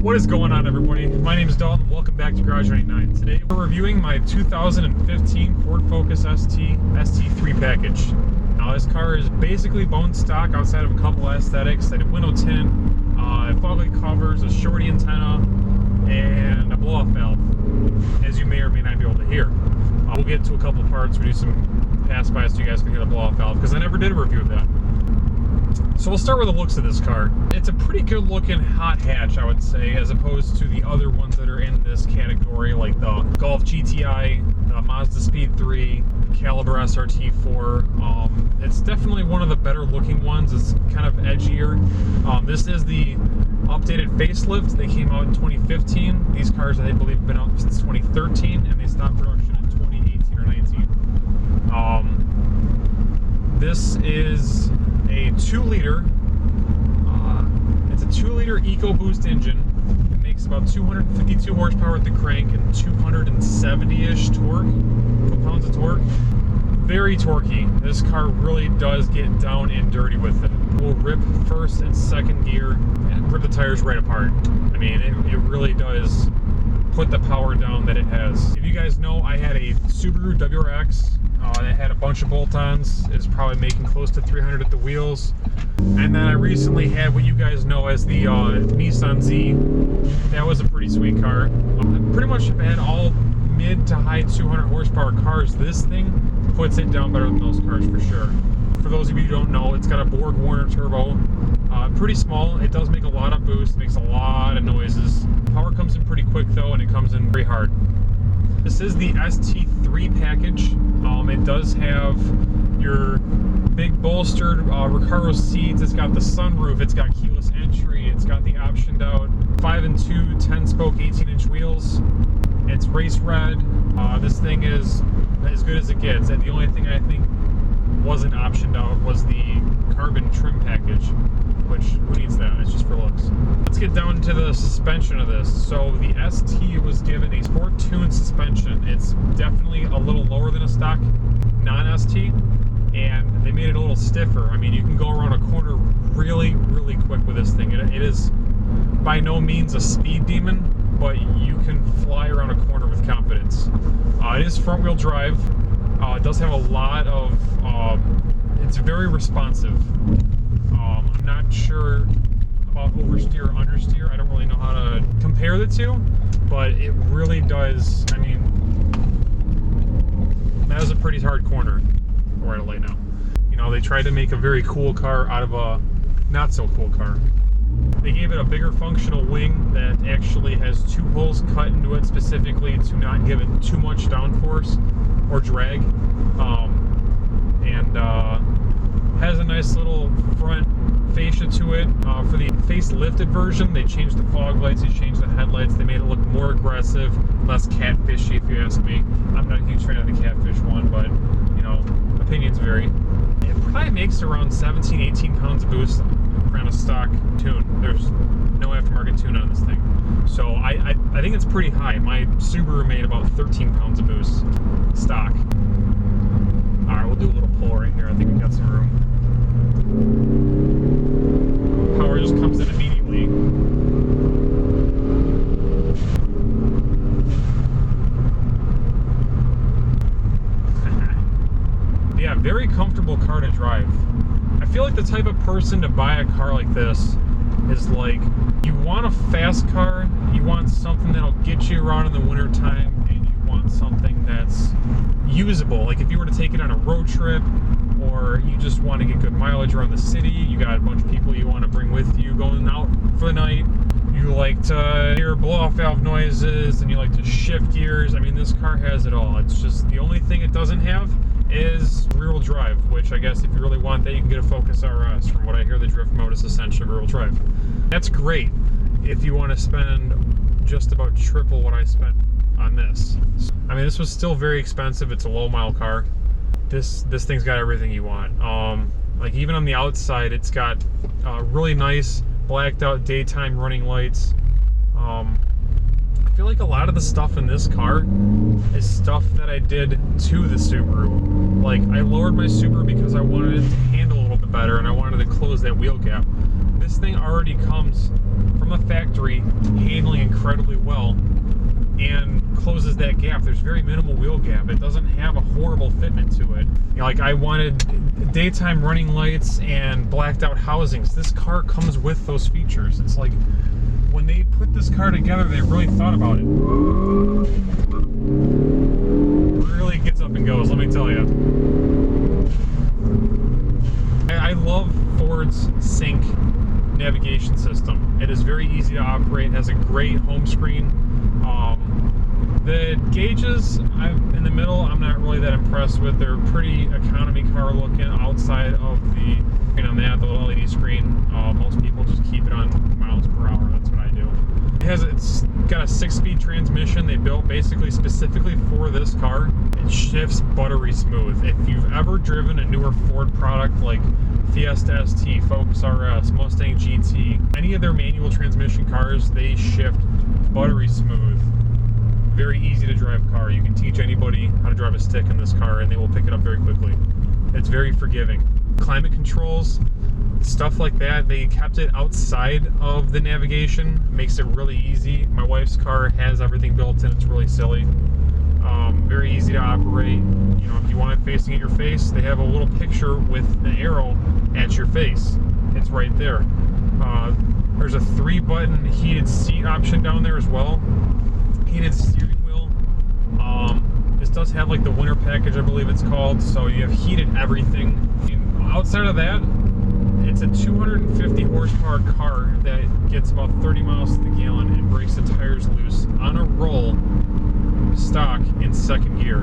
What is going on, everybody? My name is Dalton. Welcome back to Garage 99. Today we're reviewing my 2015 Ford Focus ST ST3 package. Now this car is basically bone stock outside of a couple of aesthetics. I did window tint, fog light covers, a shorty antenna, and a blow-off valve, as you may or may not be able to hear. We'll get to a couple parts. We'll do some pass-bys so you guys can hear the blow-off valve, because I never did a review of that. So we'll start with the looks of this car. It's a pretty good looking hot hatch, I would say, as opposed to the other ones that are in this category, like the Golf GTI, the Mazda Speed 3, Caliber SRT4. It's definitely one of the better looking ones. It's kind of edgier. This is the updated facelift. They came out in 2015. These cars, I believe, have been out since 2013, and they stopped production in 2018 or 19. This is a 2-liter. It's a 2-liter EcoBoost engine. It makes about 252 horsepower at the crank and 270-ish torque, foot-pounds of torque. Very torquey. This car really does get down and dirty with it. We'll rip first and second gear and rip the tires right apart. I mean, it really does put the power down that it has. If you guys know, I had a Subaru WRX that had a bunch of bolt-ons. It's probably making close to 300 at the wheels. And then I recently had what you guys know as the Nissan Z. That was a pretty sweet car. Pretty much if I had all mid to high 200 horsepower cars, this thing puts it down better than those cars for sure. For those of you who don't know, it's got a Borg Warner turbo. Pretty small. It does make a lot of boost, makes a lot of noises. Power comes in pretty quick though, and it comes in very hard. This is the ST3 package. It does have your big bolstered Recaro seats. It's got the sunroof. It's got keyless entry. It's got the optioned out 5 and 2 10-spoke 18-inch wheels. It's race red. This thing is as good as it gets. And the only thing I think wasn't optioned out was the carbon trim package, which who needs that? It's just for looks. Let's get down to the suspension of this. So the ST was given a sport tuned suspension. It's definitely a little lower than a stock non-ST, and they made it a little stiffer. I mean, you can go around a corner really, really quick with this thing. It is by no means a speed demon, but you can fly around a corner with confidence. It is front wheel drive. It does have a lot of, it's very responsive. I'm not sure about oversteer or understeer. I don't really know how to compare the two, but it really does. I mean, that is a pretty hard corner right away now. You know, they tried to make a very cool car out of a not so cool car. They gave it a bigger functional wing that actually has 2 holes cut into it specifically to not give it too much downforce or drag, and has a nice little front fascia to it. For the facelifted version, they changed the fog lights, they changed the headlights, they made it look more aggressive, less catfishy if you ask me. I'm not a huge fan of the catfish one, but you know, opinions vary. It probably makes around 17-18 pounds of boost around a stock tune. There's no aftermarket tune on this thing. So I think it's pretty high. My Subaru made about 13 pounds of boost stock. Alright, we'll do a little pull right here. I think we got some room. Power just comes in immediately. Yeah, very comfortable car to drive. I feel like the type of person to buy a car like this is like, you want a fast car, you want something that'll get you around in the winter time, and you want something that's usable. Like if you were to take it on a road trip, or you just want to get good mileage around the city, you got a bunch of people you want to bring with you going out for the night, you like to hear blow-off valve noises, and you like to shift gears. I mean, this car has it all. It's just the only thing it doesn't have is rear-wheel drive, which I guess if you really want that, you can get a Focus RS. From what I hear, the drift mode is essentially rear-wheel drive. That's great if you want to spend just about triple what I spent on this. I mean, this was still very expensive. It's a low-mile car. This thing's got everything you want. Like even on the outside, it's got really nice blacked out daytime running lights. I feel like a lot of the stuff in this car is stuff that I did to the Subaru. Like I lowered my Subaru because I wanted it to handle a little bit better and I wanted to close that wheel gap. This thing already comes from the factory, handling incredibly well, and closes that gap. There's very minimal wheel gap. It doesn't have a horrible fitment to it. You know, like I wanted daytime running lights and blacked out housings. This car comes with those features. It's like when they put this car together, they really thought about it. Really gets up and goes, let me tell you. I love Ford's Sync navigation system. It is very easy to operate, has a great home screen. The gauges in the middle, I'm not really that impressed with. They're pretty economy car looking outside of the screen on that, the little LED screen. Most people just keep it on miles per hour. That's what I do. It's got a 6-speed transmission they built basically specifically for this car. It shifts buttery smooth. If you've ever driven a newer Ford product like Fiesta ST, Focus RS, Mustang GT, any of their manual transmission cars, they shift buttery smooth. Very easy to drive car. You can teach anybody how to drive a stick in this car and they will pick it up very quickly. It's very forgiving. Climate controls, stuff like that, they kept it outside of the navigation. Makes it really easy. My wife's car has everything built in. It's really silly. Very easy to operate. You know, if you want it facing at your face, they have a little picture with an arrow at your face. It's right there. There's a 3-button heated seat option down there as well. Heated steering wheel. This does have like the winter package, I believe it's called, so you have heated everything. Outside of that, it's a 250 horsepower car that gets about 30 miles to the gallon and breaks the tires loose on a roll, stock in 2nd gear,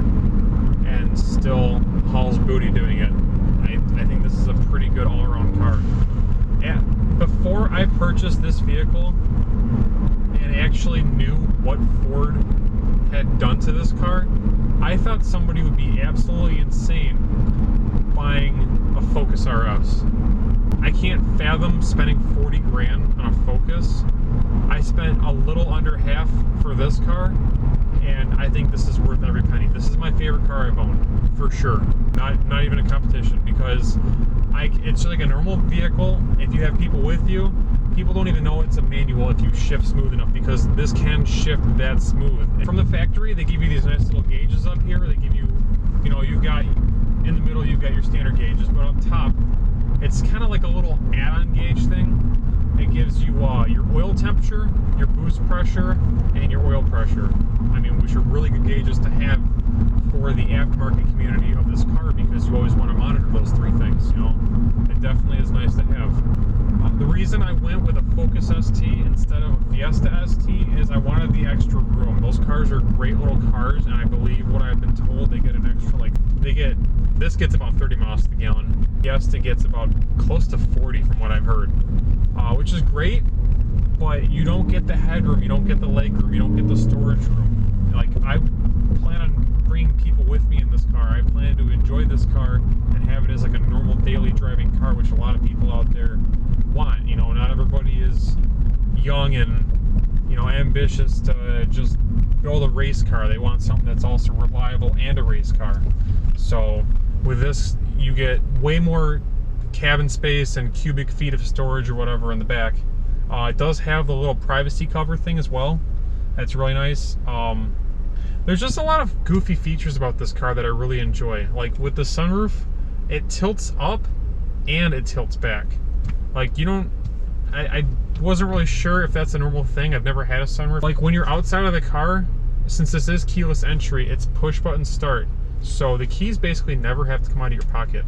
and still hauls booty doing it. I think this is a pretty good all-around car. Yeah, before I purchased this vehicle and actually knew what Ford had done to this car, I thought somebody would be absolutely insane buying a Focus RS. I can't fathom spending 40 grand on a Focus. I spent a little under half for this car, and I think this is worth every penny. This is my favorite car I've owned, for sure. Not even a competition, because it's like a normal vehicle. If you have people with you, people don't even know it's a manual if you shift smooth enough, because this can shift that smooth. From the factory, they give you these nice little gauges up here. They give you, you know, you've got, in the middle, you've got your standard gauges, but up top, it's kind of like a little add-on gauge thing. It gives you your oil temperature, your boost pressure, and your oil pressure. I mean, which are really good gauges to have for the aftermarket community of this car, because you always want to monitor those 3 things, you know. It definitely is nice to have. The reason I went with a Focus ST instead of a Fiesta ST is I wanted the extra room. Those cars are great little cars, and I believe what I've been told, they get an extra, like, this gets about 30 miles to the gallon. Fiesta gets about close to 40 from what I've heard, which is great, but you don't get the headroom, you don't get the leg room, you don't get the storage room. Like, I plan on bringing people with me in this car. I plan to enjoy this car and have it as like a normal daily driving car, which a lot of people out there want. You know, not everybody is young and, you know, ambitious to just build a race car. They want something that's also reliable and a race car. So with this, you get way more cabin space and cubic feet of storage or whatever in the back. It does have the little privacy cover thing as well. That's really nice. There's just a lot of goofy features about this car that I really enjoy. Like with the sunroof, it tilts up and it tilts back. Like, you don't, I wasn't really sure if that's a normal thing. I've never had a sunroof. Like when you're outside of the car, since this is keyless entry, it's push button start. So the keys basically never have to come out of your pocket.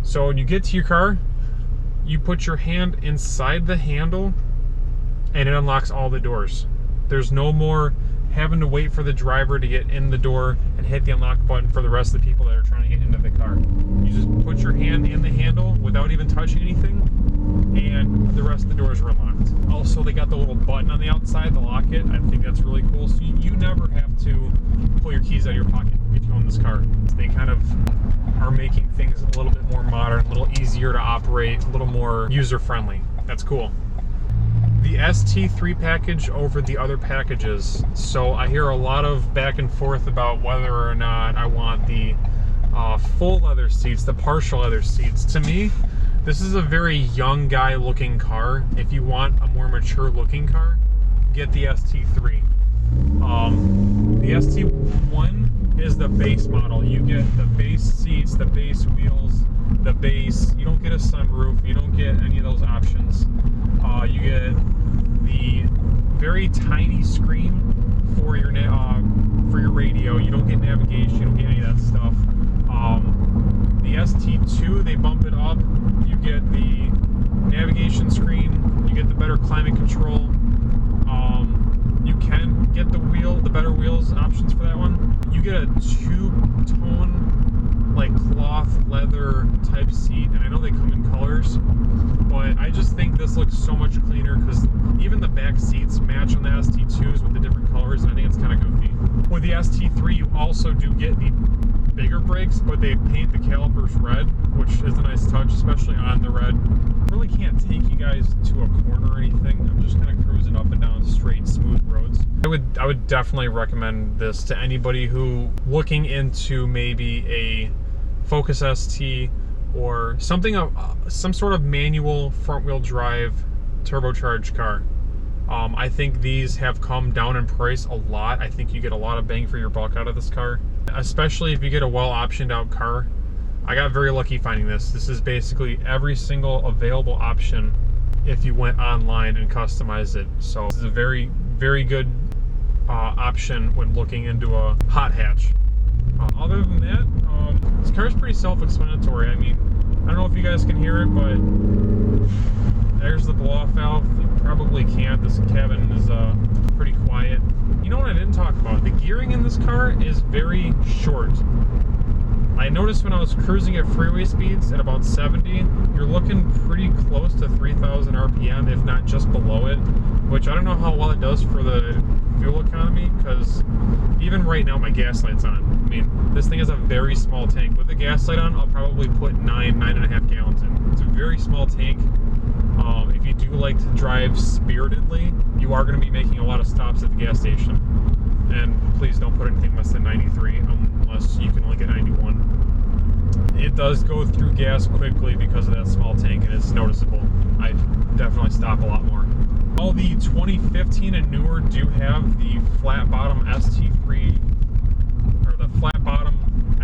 So when you get to your car, you put your hand inside the handle and it unlocks all the doors. There's no more having to wait for the driver to get in the door and hit the unlock button for the rest of the people that are trying to get into the car. You just put your hand in the handle without even touching anything, and the rest of the doors are unlocked. Also, they got the little button on the outside to lock it. I think that's really cool. So you never have to pull your keys out of your pocket if you own this car. They kind of are making things a little bit more modern, a little easier to operate, a little more user-friendly. That's cool. The ST3 package over the other packages. So I hear a lot of back and forth about whether or not I want the full leather seats, the partial leather seats. To me, This is a very young guy looking car. If you want a more mature looking car, get the ST3. The ST1 is the base model. You get the base seats, the base wheels, the base. You don't get a sunroof. You don't get any of those options. You get the very tiny screen for your radio. You don't get navigation. You don't get any of that stuff. The ST2, they bump it up. You get the navigation screen. You get the better climate control. You can get the better wheels options for that one. You get a two-tone, like cloth leather type seat, and I know they come in colors, but I just think this looks so much cleaner because even the back seats match on the ST2s with the different colors, and I think it's kind of goofy. With the ST3, you also do get the bigger brakes, but they paint the calipers red, which is a nice touch, especially on the red. I really can't take you guys to a corner or anything. I'm just kind of cruising up and down straight, smooth roads. I would definitely recommend this to anybody who looking into maybe a Focus ST or something of some sort of manual front-wheel drive turbocharged car. I think these have come down in price a lot. I think you get a lot of bang for your buck out of this car, especially if you get a well optioned out car. I got very lucky finding this. This is basically every single available option if you went online and customized it. So this is a very, very good option when looking into a hot hatch. Other than that, this car is pretty self-explanatory. I mean, I don't know if you guys can hear it, but there's the blow-off valve. You probably can't. This cabin is pretty quiet. You know what I didn't talk about? The gearing in this car is very short. I noticed when I was cruising at freeway speeds at about 70, you're looking pretty close to 3,000 RPM, if not just below it, which I don't know how well it does for the fuel economy, because even right now my gas light's on. I mean, this thing has a very small tank. With the gas light on, I'll probably put 9.5 gallons in. It's a very small tank. If you do like to drive spiritedly, you are going to be making a lot of stops at the gas station. And please don't put anything less than 93 unless you can only get 91. It does go through gas quickly because of that small tank, and it's noticeable. I definitely stop a lot more. All the 2015 and newer do have the flat bottom ST3 or the flat bottom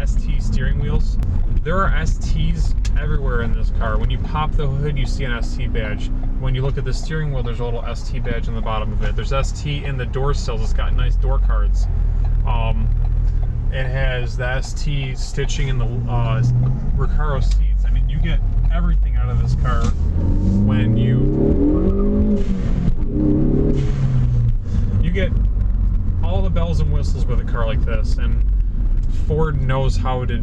ST steering wheels. There are STs everywhere in this car. When you pop the hood, you see an ST badge. When you look at the steering wheel, there's a little ST badge on the bottom of it. There's ST in the door sills. It's got nice door cards. It has the ST stitching in the Recaro seats. I mean, you get everything out of this car when you get all the bells and whistles with a car like this, and Ford knows how to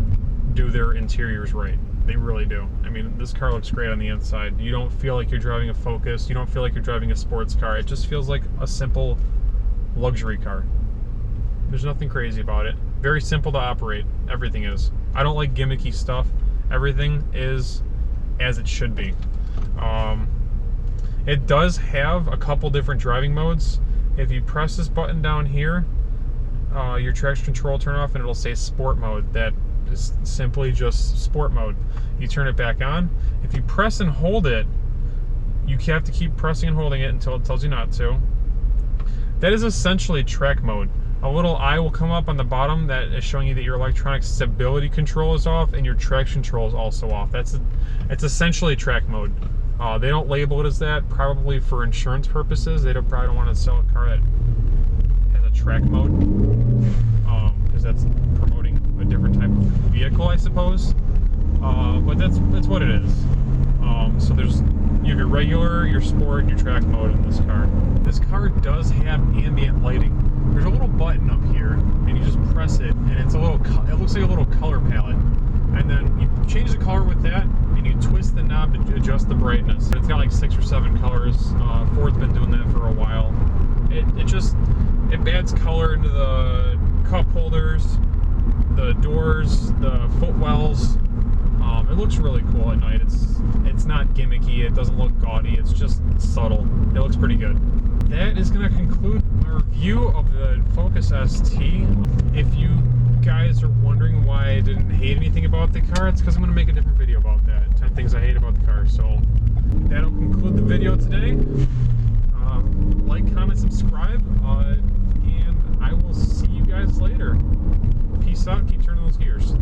do their interiors right. They really do. I mean, this car looks great on the inside. You don't feel like you're driving a Focus. You don't feel like you're driving a sports car. It just feels like a simple luxury car. There's nothing crazy about it. Very simple to operate. Everything is. I don't like gimmicky stuff. Everything is as it should be. It does have a couple different driving modes. If you press this button down here, your traction control will turn off and it'll say sport mode. That is simply just sport mode. You turn it back on. If you press and hold it, you have to keep pressing and holding it until it tells you not to. That is essentially track mode. A little eye will come up on the bottom that is showing you that your electronic stability control is off and your traction control is also off. It's essentially track mode. They don't label it as that, probably for insurance purposes. They probably don't want to sell a car that has a track mode, because that's promoting a different type of vehicle, I suppose. But that's what it is. So you have your regular, your sport, and your track mode in this car. This car does have ambient lighting. There's a little button up here, and you just press it, and it looks like a little color palette. And then you change the color with that, and you twist the knob to adjust the brightness. It's got like 6 or 7 colors. Ford's been doing that for a while. It adds color into the cup holders, the doors, the footwells. It looks really cool at night. It's not gimmicky. It doesn't look gaudy. It's just subtle. It looks pretty good. That is going to conclude my review of the Focus ST. If you guys are wondering why I didn't hate anything about the car, it's because I'm going to make a different video about that. different things I hate about the car. So that'll conclude the video today. Like, comment, subscribe, and I will see you guys later. Peace out. Keep turning those gears.